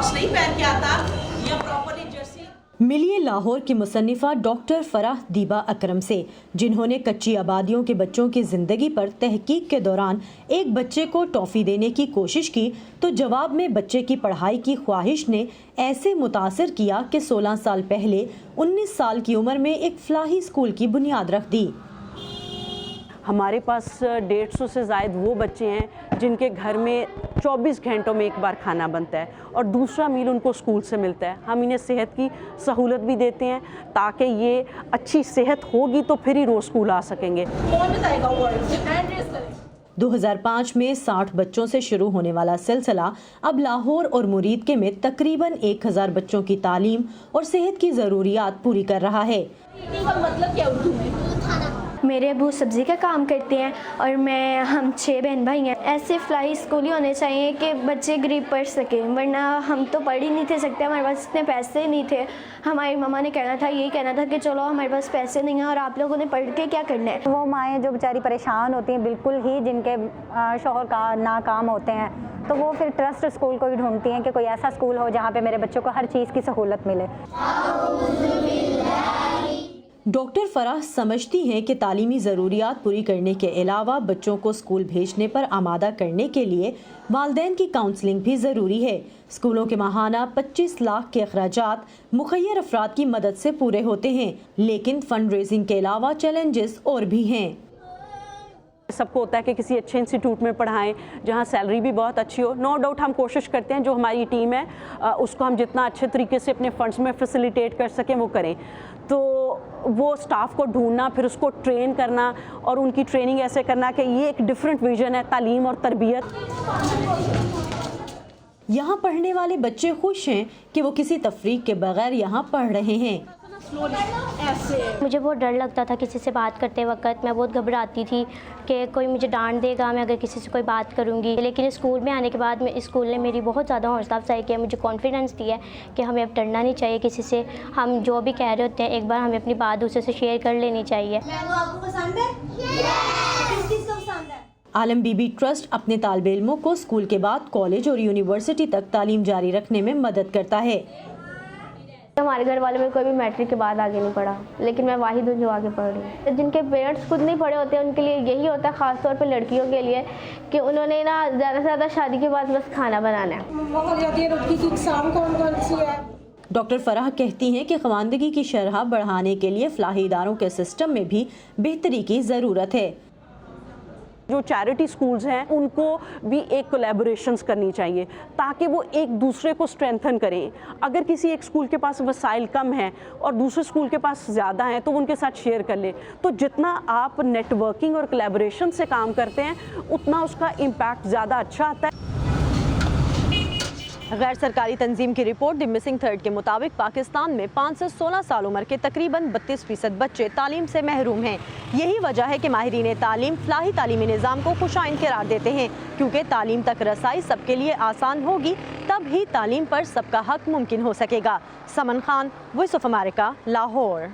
Socks नहीं पहन के आता या प्रॉपरली जर्सी। मिलिए लाहौर की मुसन्निफा डॉक्टर फराह दीबा अकरम से, जिन्होंने कच्ची आबादियों के बच्चों की ज़िंदगी पर तहकीक के दौरान एक बच्चे को टॉफ़ी देने की कोशिश की तो जवाब में बच्चे की पढ़ाई की ख्वाहिश ने ऐसे मुतासिर किया कि 16 साल पहले 19 साल की उम्र में एक फलाही स्कूल की बुनियाद रख दी। हमारे पास 150 से ज़ायद वो बच्चे हैं जिनके घर में 24 घंटों में एक बार खाना बनता है और दूसरा मील उनको स्कूल से मिलता है। हम इन्हें सेहत की सहूलत भी देते हैं ताकि ये अच्छी सेहत होगी तो फिर ही रोज़ स्कूल आ सकेंगे। 2005 में 60 बच्चों से शुरू होने वाला सिलसिला अब लाहौर और मुरीद में तकरीबन 1000 बच्चों की तालीम और सेहत की ज़रूरियात पूरी कर रहा है। मतलब क्या उर्दू में? मेरे अबू सब्ज़ी का काम करते हैं और हम 6 बहन भाई हैं। ऐसे फलाही स्कूल ही होने चाहिए कि बच्चे गरीब पढ़ सकें, वरना हम तो पढ़ ही नहीं थे सकते, हमारे पास इतने पैसे नहीं थे। हमारी मम्मा ने यही कहना था कि चलो हमारे पास पैसे नहीं हैं और आप लोगों ने पढ़ के क्या करना है। वो माएँ जो बेचारी परेशान होती हैं बिल्कुल ही, जिनके शौहर का नाकाम होते हैं, तो वो फिर ट्रस्ट स्कूल को ही ढूंढती हैं कि कोई ऐसा स्कूल हो जहाँ पे मेरे बच्चों को हर चीज़ की सहूलत मिले। डॉक्टर फराह समझती हैं कि तालीमी ज़रूरियात पूरी करने के अलावा बच्चों को स्कूल भेजने पर आमादा करने के लिए वालिदैन की काउंसलिंग भी ज़रूरी है। स्कूलों के माहाना 25 लाख के अखराजात मुखय्यर अफराद की मदद से पूरे होते हैं, लेकिन फंड रेजिंग के अलावा चैलेंजेस और भी हैं। सबको होता है कि किसी अच्छे इंस्टीट्यूट में पढ़ाएं जहां सैलरी भी बहुत अच्छी हो। नो डाउट हम कोशिश करते हैं जो हमारी टीम है उसको हम जितना अच्छे तरीके से अपने फंड्स में फैसिलिटेट कर सकें वो करें। तो वो स्टाफ को ढूंढना, फिर उसको ट्रेन करना और उनकी ट्रेनिंग ऐसे करना कि ये एक डिफरेंट विजन है तालीम और तरबियत। यहाँ पढ़ने वाले बच्चे खुश हैं कि वो किसी तफरीक के बगैर यहाँ पढ़ रहे हैं। मुझे बहुत डर लगता था किसी से बात करते वक्त, मैं बहुत घबराती थी कि कोई मुझे डांट देगा मैं अगर किसी से कोई बात करूंगी। लेकिन स्कूल में आने के बाद स्कूल ने मेरी बहुत ज़्यादा हौसला अफजाई किया, मुझे कॉन्फिडेंस दिया कि हमें अब डरना नहीं चाहिए किसी से। हम जो भी कह रहे होते हैं एक बार हमें अपनी बात दूसरे से शेयर कर लेनी चाहिए। आलम बीबी ट्रस्ट अपने तालिबे इल्मों को स्कूल के बाद कॉलेज और यूनिवर्सिटी तक तालीम जारी रखने में मदद करता है। हमारे घर वाले में कोई भी मैट्रिक के बाद आगे नहीं पढ़ा, लेकिन मैं वाहिद हूँ जो आगे पढ़ रही हूँ। जिनके पेरेंट्स खुद नहीं पढ़े होते हैं उनके लिए यही होता है, ख़ास तौर पे लड़कियों के लिए, कि उन्होंने ज़्यादा से ज़्यादा शादी के बाद बस खाना बनाना है। डॉक्टर फराह कहती हैं कि ख़वानदगी की शरह बढ़ाने के लिए फलाही इदारों के सिस्टम में भी बेहतरी की ज़रूरत है। जो चैरिटी स्कूल्स हैं उनको भी एक कोलैबोरेशंस करनी चाहिए ताकि वो एक दूसरे को स्ट्रेंथन करें। अगर किसी एक स्कूल के पास वसाइल कम हैं और दूसरे स्कूल के पास ज़्यादा हैं तो वो उनके साथ शेयर कर लें। तो जितना आप नेटवर्किंग और कोलैबोरेशन से काम करते हैं उतना उसका इम्पैक्ट ज़्यादा अच्छा आता है। गैर सरकारी तंजीम की रिपोर्ट द मिसिंग थर्ड के मुताबिक पाकिस्तान में 5 से 16 साल उम्र के तकरीबन 32% बच्चे तालीम से महरूम हैं। यही वजह है कि माहिरीन तालीम फलाही तालीमी निज़ाम को खुशाइन करार देते हैं, क्योंकि तालीम तक रसाई सबके लिए आसान होगी तब ही तालीम पर सबका हक मुमकिन हो सकेगा। Saman Khan, Voice of America, Lahore.